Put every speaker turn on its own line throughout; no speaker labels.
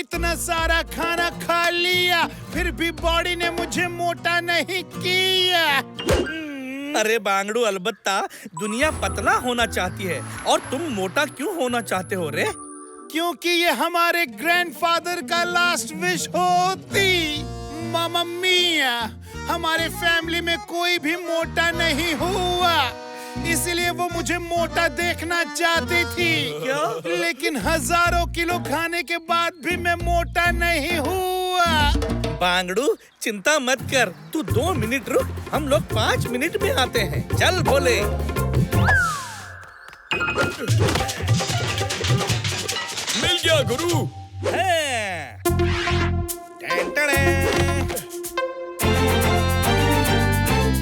इतना सारा खाना खा लिया, फिर भी बॉडी ने मुझे मोटा नहीं किया।
अरे बांगड़ू, अलबत्ता दुनिया पतला होना चाहती है और तुम मोटा क्यों होना चाहते हो रे?
क्योंकि ये हमारे ग्रैंडफादर का लास्ट विश होती। मामा मिया, हमारे फैमिली में कोई भी मोटा नहीं हुआ, इसलिए वो मुझे मोटा देखना चाहती थी।
क्या?
लेकिन हजारों किलो खाने के बाद भी मैं मोटा नहीं हुआ।
बांगड़ू, चिंता मत कर, तू 2 मिनट रुक, हम लोग 5 मिनट में आते हैं। चल भोले।
मिल गया गुरु।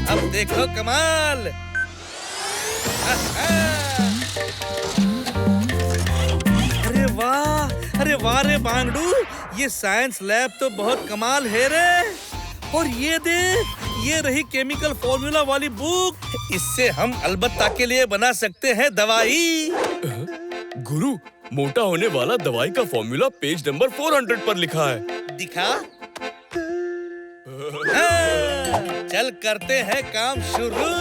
अब देखो कमाल। अरे वाह रे बांगड़ू, ये साइंस लैब तो बहुत कमाल है रे। और ये देख, ये रही केमिकल फॉर्मूला वाली बुक, इससे हम अलबत्ता के लिए बना सकते हैं दवाई।
गुरु, मोटा होने वाला दवाई का फॉर्मूला पेज नंबर 400 पर लिखा है।
दिखा? चल करते हैं काम शुरू।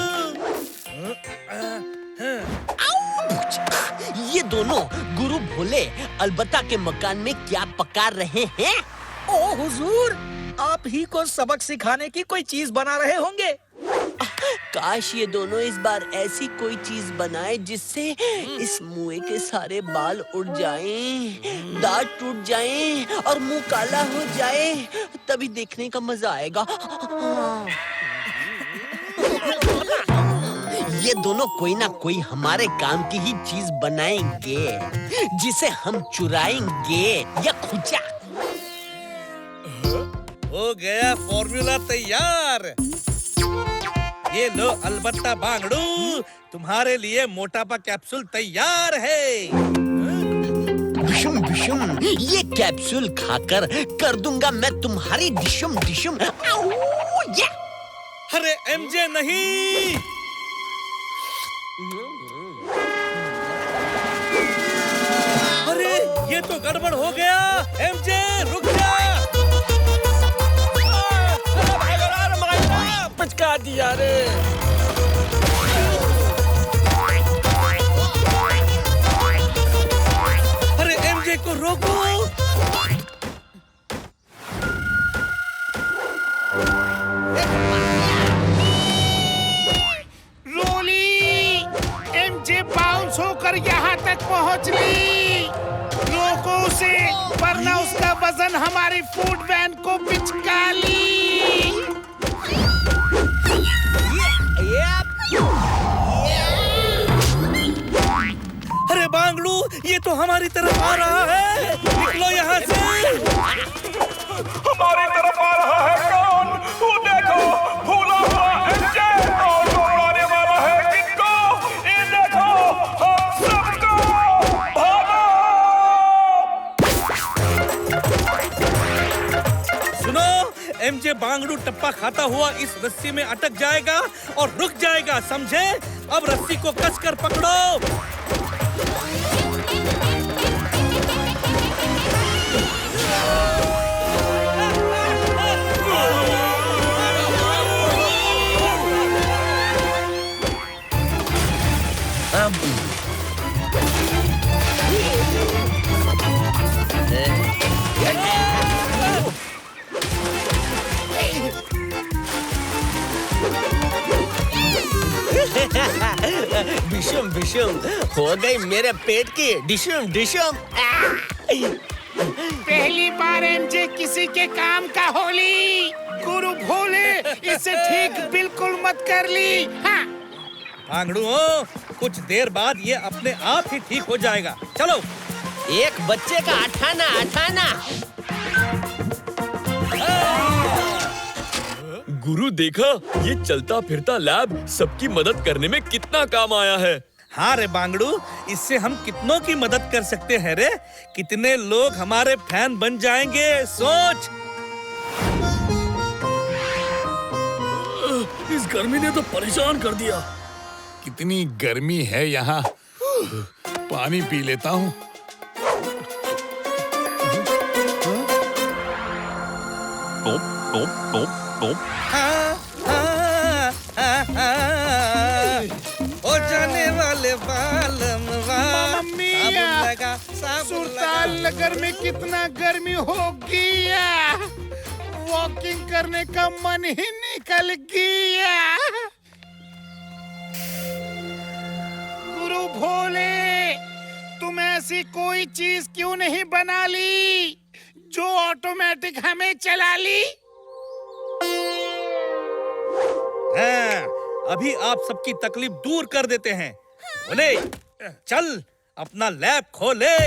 ये दोनों गुरु भोले अलबत्ता के मकान में क्या पका रहे हैं?
ओ हुजूर, आप ही को सबक सिखाने की कोई चीज बना रहे होंगे।
काश ये दोनों इस बार ऐसी कोई चीज बनाए जिससे इस मुंह के सारे बाल उड़ जाएं, दांत टूट जाएं और मुंह काला हो जाए, तभी देखने का मजा आएगा। ये दोनों कोई ना कोई हमारे काम की ही चीज बनाएंगे जिसे हम चुराएंगे या खुचा।
हो गया फॉर्मूला तैयार। ये लो अलबत्ता बांगड़ू, तुम्हारे लिए मोटापा कैप्सूल तैयार है।
डिशुम डिशुम, ये कैप्सूल खाकर कर दूंगा मैं तुम्हारी डिशुम डिशुम।
अरे एमजे नहीं। अरे ये तो गड़बड़ हो गया। एमजे रुक जा।
पचका दिया रे।
अरे एमजे को रोको।
रोली, एमजे बाउंस होकर यहाँ तक पहुँच ली। रोको उसे, वरना उसका वजन हमारी फूड वैन को पिचका ली।
अरे बांगड़ू, ये तो हमारी तरफ आ रहा है। निकलो यहाँ से।
हमारी तरफ आ रहा है कौन? वो देखो, भूला हुआ एमजे और दौड़ाने वाला है किनको? ये देखो, हम सबको भागो!
सुनो, एमजे बांगड़ू टप्पा खाता हुआ इस रस्सी में अटक जाएगा और रुक जाएगा, समझे? अब रस्सी को कसकर पकड़ो।
डिशुम डिशुम, हो गई मेरे पेट की डिशुम डिशुम।
पहली बार एमजे किसी के काम का होली। गुरु भोले, इसे ठीक बिल्कुल मत कर ली। हाँ।
बांगड़ू, कुछ देर बाद ये अपने आप ही ठीक हो जाएगा। चलो।
एक बच्चे का अठाना अठाना।
गुरु देखा, ये चलता फिरता लैब सबकी मदद करने में कितना काम आया है।
हाँ रे बांगड़ू, इससे हम कितनों की मदद कर सकते हैं रे। कितने लोग हमारे फैन बन जाएंगे, सोच।
इस गर्मी ने तो परेशान कर दिया।
कितनी गर्मी है यहाँ। पानी पी लेता हूँ।
ओ जाने वाले बालम
मम्मी सुल्तान नगर में कितना गर्मी हो गया, वॉकिंग करने का मन ही निकल गया। गुरु भोले, तुम ऐसी कोई चीज क्यों नहीं बना ली जो ऑटोमेटिक हमें चला ली?
अभी आप सबकी तकलीफ दूर कर देते हैं। बोले चल अपना लैब खोले।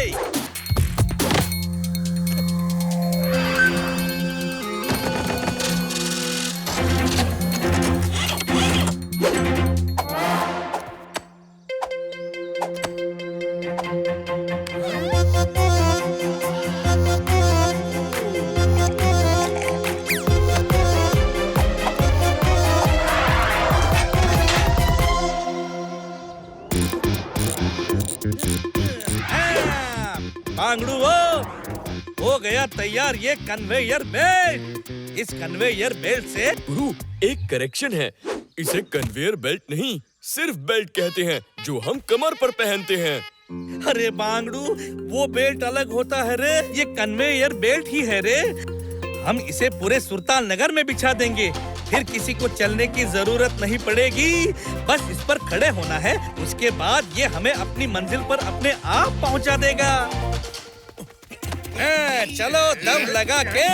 बांगड़ू हो गया तैयार ये कन्वेयर बेल्ट। इस कन्वेयर बेल्ट से
गुरु एक करेक्शन है, इसे कन्वेयर बेल्ट नहीं सिर्फ बेल्ट कहते हैं जो हम कमर पर पहनते हैं।
अरे बांगड़ू वो बेल्ट अलग होता है रे, ये कन्वेयर बेल्ट ही है रे। हम इसे पूरे सुल्तान नगर में बिछा देंगे, फिर किसी को चलने की जरूरत नहीं पड़ेगी। बस इस पर खड़े होना है, उसके बाद ये हमें अपनी मंजिल पर अपने आप पहुंचा देगा। चलो दम लगा के।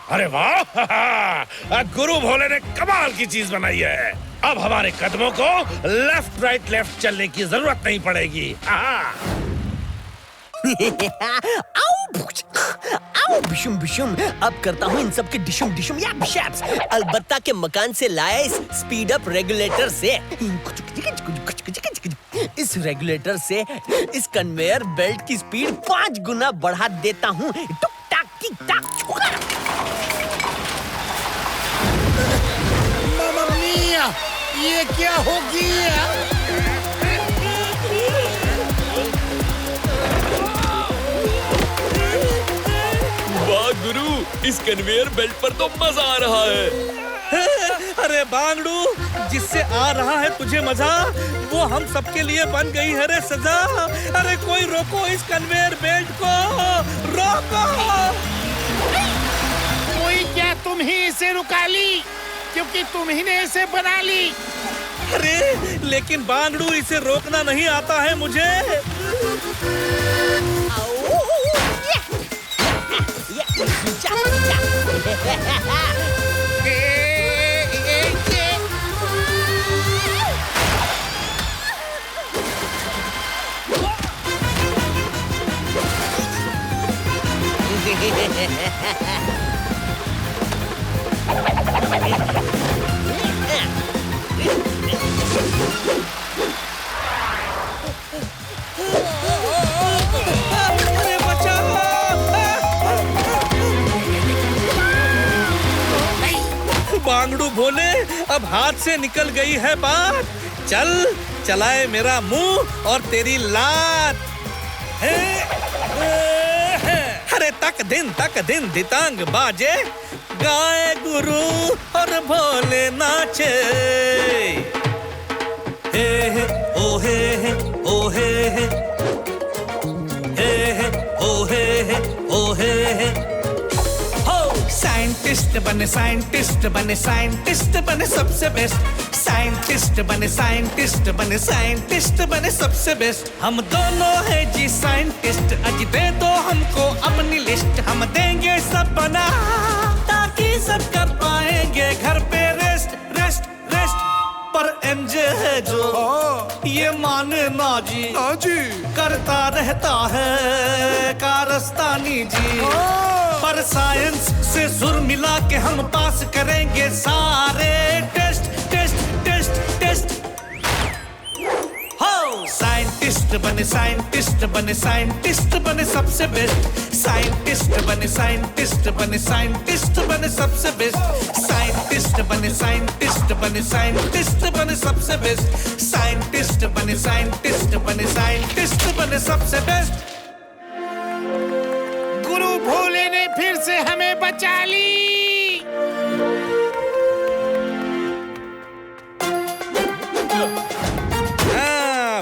अरे वाह, गुरु भोले ने कमाल की चीज बनाई है। अब हमारे कदमों को लेफ्ट राइट लेफ्ट चलने की जरूरत नहीं पड़ेगी।
आओ बिशुम बिशुम, अब करता हूँ इन सब के डिशुम डिशुम या बिशैप्स। अलबत्ता के मकान से लाया इस स्पीड अप रेगुलेटर से। इस रेगुलेटर से इस कन्वेयर बेल्ट की स्पीड 5 गुना बढ़ा देता हूँ। टुक टाक टिक टाक छुका।
मामा मिया, ये क्या हो गया?
वाह गुरु, इस कन्वेयर बेल्ट पर तो मजा आ रहा है।
अरे बांगड़ू, जिससे आ रहा है तुझे मजा, वो हम सबके लिए बन गई है रे सजा। अरे कोई रोको इस कन्वेयर बेल्ट को, रोको।
कोई क्या, तुम ही इसे रुका ली, क्योंकि तुम ही ने इसे बना ली।
अरे लेकिन बांगड़ू, इसे रोकना नहीं आता है मुझे। अरे बचाओ! बांगड़ू भोले, अब हाथ से निकल गई है बात। चल चलाए मेरा मुंह और तेरी लात। अरे तक दिन दितांग बाजे, गाए गुरु और भोले नाचे। हे हे ओ हे हे ओ हे हे, हे ओ हे हे ओ हे हे।
साइंटिस्ट बने साइंटिस्ट बने साइंटिस्ट बने सबसे बेस्ट। साइंटिस्ट बने साइंटिस्ट बने साइंटिस्ट बने सबसे बेस्ट। हम दोनों है जी साइंटिस्ट, आज दे दो हमको अपनी लिस्ट। हम देंगे सब बना ताकि सब कर पाएंगे घर पे रेस्ट रेस्ट रेस्ट। पर एमजे है जो ये माने ना जी, करता रहता है कारस्तानी जी। पर साइंस से सुर मिला के हम पास करेंगे सारे टेस्ट टेस्ट टेस्ट टेस्ट। हो साइंटिस्ट बने साइंटिस्ट बने साइंटिस्ट बने सबसे बेस्ट साइंटिस्ट बने साइंटिस्ट बने साइंटिस्ट बने सबसे बेस्ट साइंटिस्ट बने साइंटिस्ट बने साइंटिस्ट बने सबसे बेस्ट साइंटिस्ट बने साइंटिस्ट बने साइंटिस्ट बने सबसे बेस्ट।
गुरु भोले ने फिर से हमें बचा ली।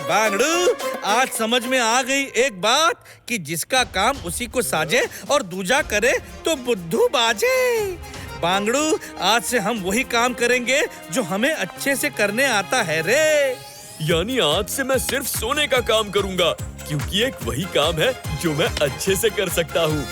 बांगड़ू, आज समझ में आ गई एक बात कि जिसका काम उसी को साजे और दूजा करे तो बुद्धू बाजे। बांगड़ू, आज से हम वही काम करेंगे जो हमें अच्छे से करने आता है रे।
यानी आज से मैं सिर्फ सोने का काम करूंगा, क्योंकि एक वही काम है जो मैं अच्छे से कर सकता हूँ।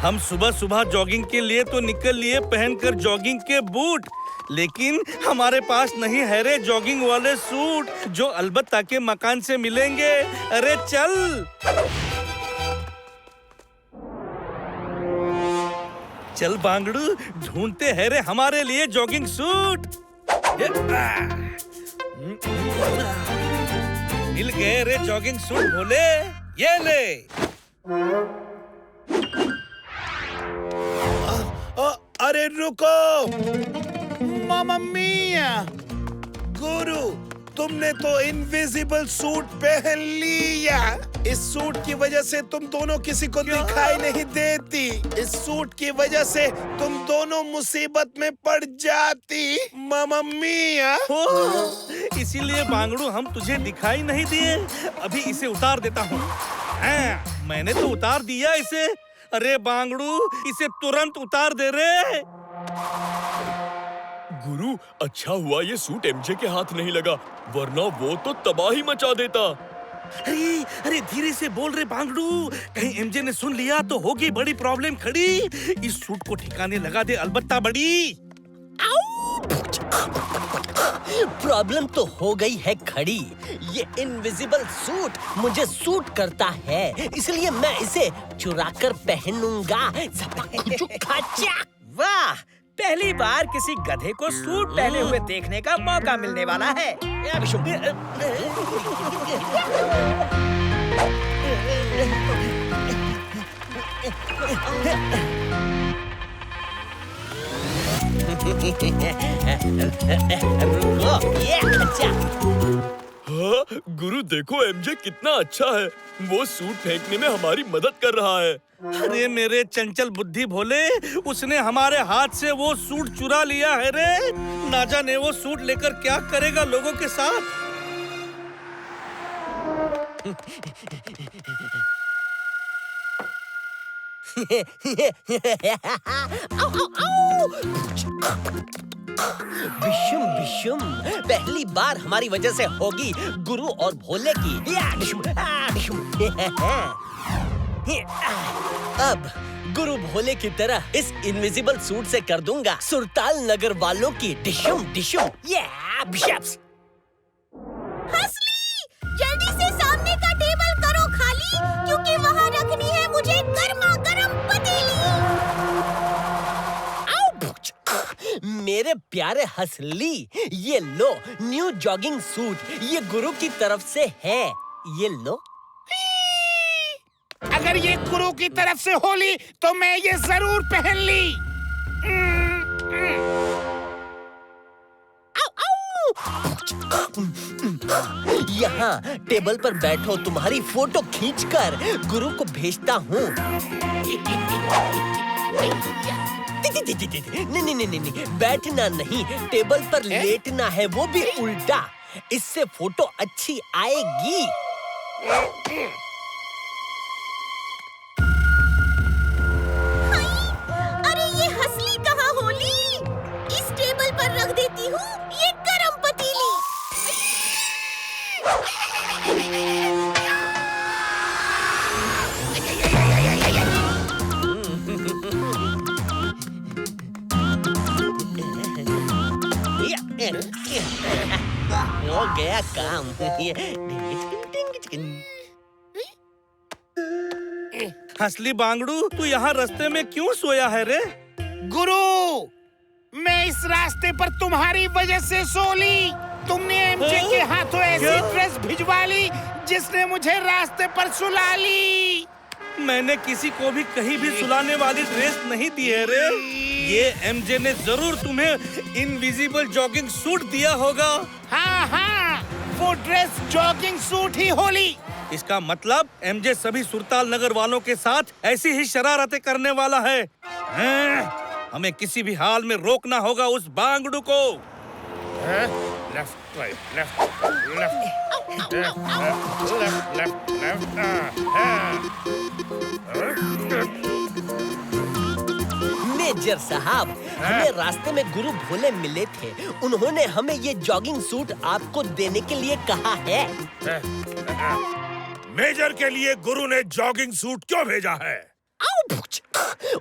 हम सुबह सुबह जॉगिंग के लिए तो निकल लिए पहनकर जॉगिंग के बूट, लेकिन हमारे पास नहीं है रे जॉगिंग वाले सूट जो अलबत्ता के मकान से मिलेंगे। अरे चल चल बांगड़ू, ढूंढते हैं रे हमारे लिए जॉगिंग सूट। मिल गए रे जॉगिंग सूट भोले, ये ले।
अरे रुको, मामा मिया, गुरु तुमने तो इनविजिबल सूट पहन लिया। इस सूट की वजह से तुम दोनों किसी को दिखाई नहीं देती। इस सूट की वजह से तुम दोनों मुसीबत में पड़ जाती, मामा मिया।
इसीलिए बांगड़ू हम तुझे दिखाई नहीं दिए। अभी इसे उतार देता हूँ। मैंने तो उतार दिया इसे। अरे बांगड़ू, इसे तुरंत उतार दे रे।
गुरु, अच्छा हुआ ये सूट एमजे के हाथ नहीं लगा, वरना वो तो तबाही मचा देता।
अरे अरे धीरे से बोल रे बांगड़ू, कहीं एमजे ने सुन लिया तो होगी बड़ी प्रॉब्लम खड़ी। इस सूट को ठिकाने लगा दे अलबत्ता बड़ी।
प्रॉब्लम तो हो गई है खड़ी। ये इनविजिबल सूट मुझे सूट करता है, इसलिए मैं इसे चुराकर पहनूंगा।
वाह, पहली बार किसी गधे को सूट पहने हुए देखने का मौका मिलने वाला है।
हाँ, गुरु देखो एमजे कितना अच्छा है। वो सूट फेंकने में हमारी मदद कर रहा है।
अरे मेरे चंचल बुद्धि भोले, उसने हमारे हाथ से वो सूट चुरा लिया है रे। ना जाने वो सूट लेकर क्या करेगा लोगों के साथ।
विशुम विशुम, पहली बार हमारी वजह से होगी गुरु और भोले की। अब गुरु भोले की तरह इस इनविजिबल सूट से कर दूंगा सुरताल नगर वालों की डिशुम डिशुम।
जल्दी से सामने का टेबल करो खाली, क्योंकि वहाँ रखनी है मुझे गर्मा गर्म पतीली।
मेरे प्यारे हंसली, ये लो न्यू जॉगिंग सूट, ये गुरु की तरफ से है। ये लो।
अगर ये गुरु की तरफ से होली तो मैं ये जरूर पहन ली।
यहाँ टेबल पर बैठो, तुम्हारी फोटो खींचकर गुरु को भेजता हूँ। नहीं, बैठना नहीं, टेबल पर लेटना है, वो भी उल्टा। इससे फोटो अच्छी आएगी।
अरे ये हंसली कहाँ होली? इस टेबल पर रख देती हूँ ये गरम पतीली।
हो गया काम।
हंसली बांगड़ू, तू यहाँ रास्ते में क्यों सोया है रे?
गुरु, मैं इस रास्ते पर तुम्हारी वजह से सो ली। तुमने एमजे के हाथों ऐसी ड्रेस भिजवा ली जिसने मुझे रास्ते पर सुला ली।
मैंने किसी को भी कहीं भी सुलाने वाली ड्रेस नहीं दी है रे। ये एमजे ने जरूर तुम्हें इनविजिबल जॉगिंग सूट दिया होगा।
हाँ, वो ड्रेस जॉगिंग सूट ही होली।
इसका मतलब एमजे सभी सुरताल नगर वालों के साथ ऐसी ही शरारतें करने वाला है। हमें किसी भी हाल में रोकना होगा उस बांगड़ू को।
लेफ्ट राइट लेफ्ट
मेजर साहब, हमें रास्ते में गुरु भोले मिले थे। उन्होंने हमें ये जॉगिंग सूट आपको देने के लिए कहा है।
मेजर के लिए गुरु ने जॉगिंग सूट क्यों भेजा है?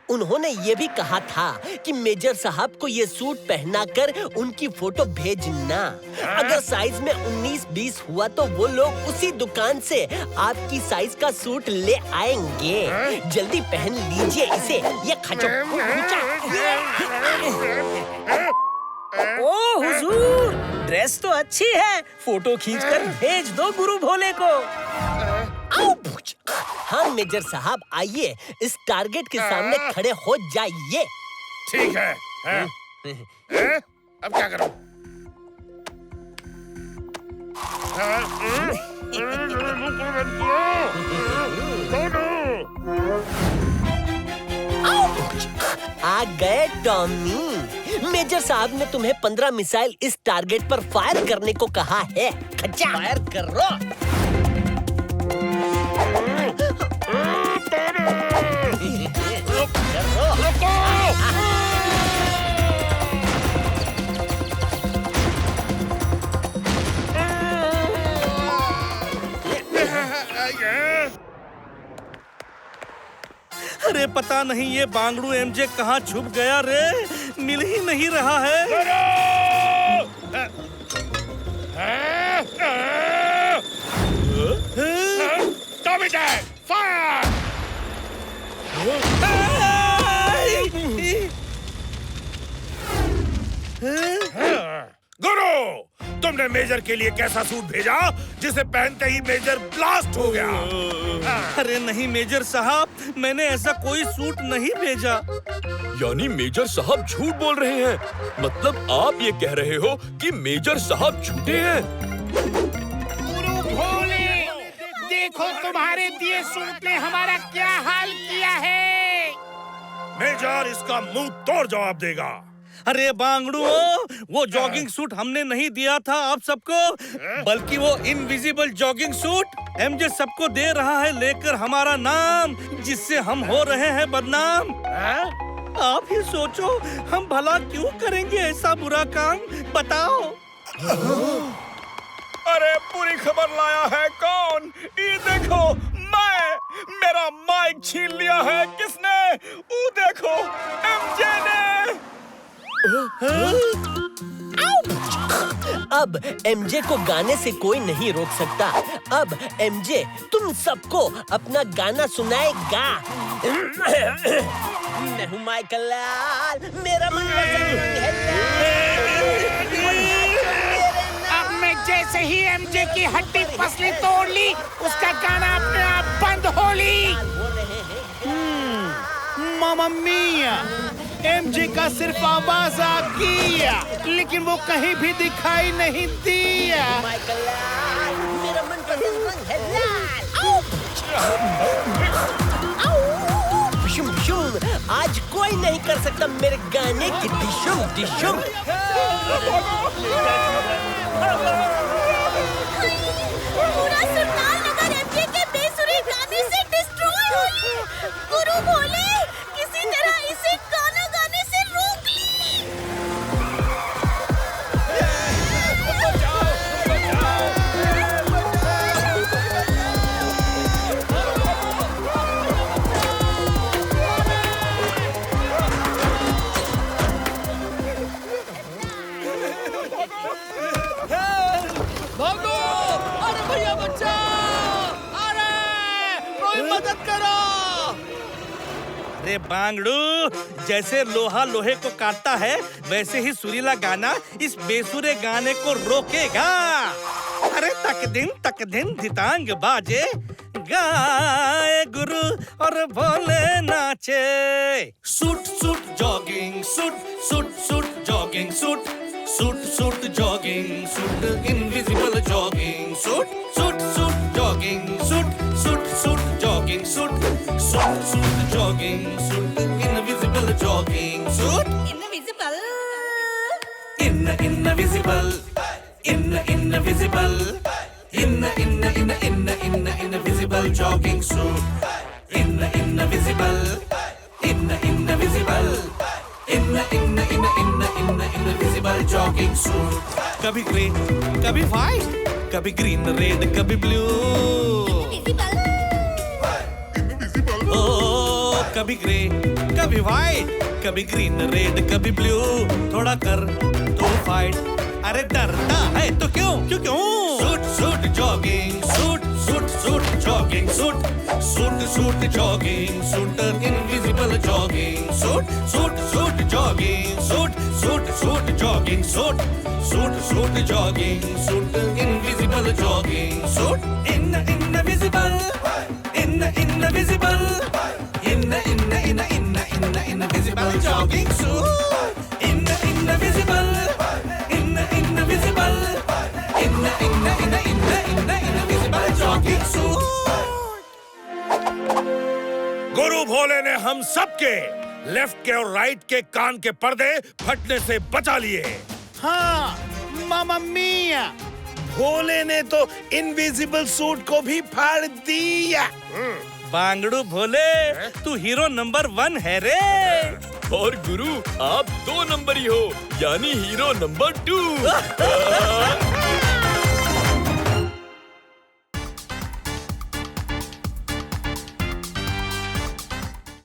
उन्होंने ये भी कहा था कि मेजर साहब को ये सूट पहनाकर उनकी फोटो भेजना। अगर साइज में 19-20 हुआ तो वो लोग उसी दुकान से आपकी साइज का सूट ले आएंगे। जल्दी पहन लीजिए इसे। ये खचो
ओ हुजूर, ड्रेस तो अच्छी है। फोटो खींचकर भेज दो गुरु भोले को।
हाँ मेजर साहब, आइए इस टारगेट के सामने खड़े हो जाइए।
ठीक है। अब क्या करूं?
आ गए टॉमी। मेजर साहब ने तुम्हें 15 मिसाइल इस टारगेट पर फायर करने को कहा है। खच्चा फायर करो।
अरे पता नहीं ये बांगड़ू एमजे कहाँ छुप गया रे, मिल ही नहीं रहा है।
Tommy dad, fire! गुरु, तुमने मेजर के लिए कैसा सूट भेजा जिसे पहनते ही मेजर ब्लास्ट हो गया?
अरे नहीं मेजर साहब, मैंने ऐसा कोई सूट नहीं भेजा।
यानी मेजर साहब झूठ बोल रहे हैं? मतलब आप ये कह रहे हो कि मेजर साहब झूठे हैं?
गुरु भोले, देखो तुम्हारे दिए सूट ने हमारा क्या हाल किया है।
मेजर इसका मुंह तोड़ जवाब देगा।
अरे बांगड़ू, वो जॉगिंग सूट हमने नहीं दिया था आप सबको, बल्कि वो इनविजिबल जॉगिंग सूट एमजे सबको दे रहा है, लेकर हमारा नाम, जिससे हम हो रहे हैं बदनाम। आप ही सोचो, हम भला क्यों करेंगे ऐसा बुरा काम, बताओ।
अरे पूरी खबर लाया है कौन? ये देखो, मेरा माइक छीन लिया है किसने? वो देखो, एमजे ने।
अब एमजे को गाने से कोई नहीं रोक सकता। अब एमजे तुम सबको अपना गाना सुनाएगा। मैं हूँ माइकल लाल, मेरा मन है
अब मैं जैसे ही एमजे की हड्डी पसली तोड़ ली, उसका गाना अपने आप बंद हो ली। मामा मिया, एमजे का सिर्फ आवाज आ गया, लेकिन वो कहीं भी दिखाई नहीं दिया।
माइकल लाल, मेरा मनपसंद रंग है लाल। डिशुम डिशुम, आज कोई नहीं कर सकता मेरे गाने की डिशुम डिशुम।
पूरा सुरताल नगर एमजे के बेसुरे गाने से डिस्ट्रॉय हुई। गुरु भोले, किसी तरह इसे गाना गाने से रोक ली।
भागो! अरे भैया बचाओ! अरे कोई मदद करो!
अरे बांगड़ू, जैसे लोहा लोहे को काटता है वैसे ही सुरीला गाना इस बेसुरे गाने को रोकेगा। अरे तक दिन धितांग बाजे, गाए गुरु और भोले नाचे।
Suit suit jogging suit suit suit jogging suit suit suit jogging suit invisible jogging suit suit suit jogging suit suit suit jogging suit suit suit jogging suit invisible jogging suit
invisible
invisible invisible invisible jogging suit invisible invisible invisible jogging suit. कभी grey कभी white कभी green red कभी blue, ओ कभी grey कभी white कभी green red कभी blue. थोड़ा कर तो फाइट, अरे डरता है तो क्यों क्यों क्यों। Suit suit jogging suit suit suit jogging suit suit suit jogging suit invisible jogging suit suit suit jogging suit suit suit jogging suit suit suit jogging suit invisible jogging suit invisible invisible invisible jogging suit invisible invisible invisible jogging suit.
गुरु भोले ने हम सबके left के और right के कान के पर्दे फटने से बचा लिए।
हाँ मामा मिया, भोले ने तो इनविजिबल सूट को भी फाड़ दिया।
बांगड़ू भोले, तू हीरो नंबर 1 है रे।
और गुरु आप 2 नंबर ही हो, यानी हीरो नंबर 2।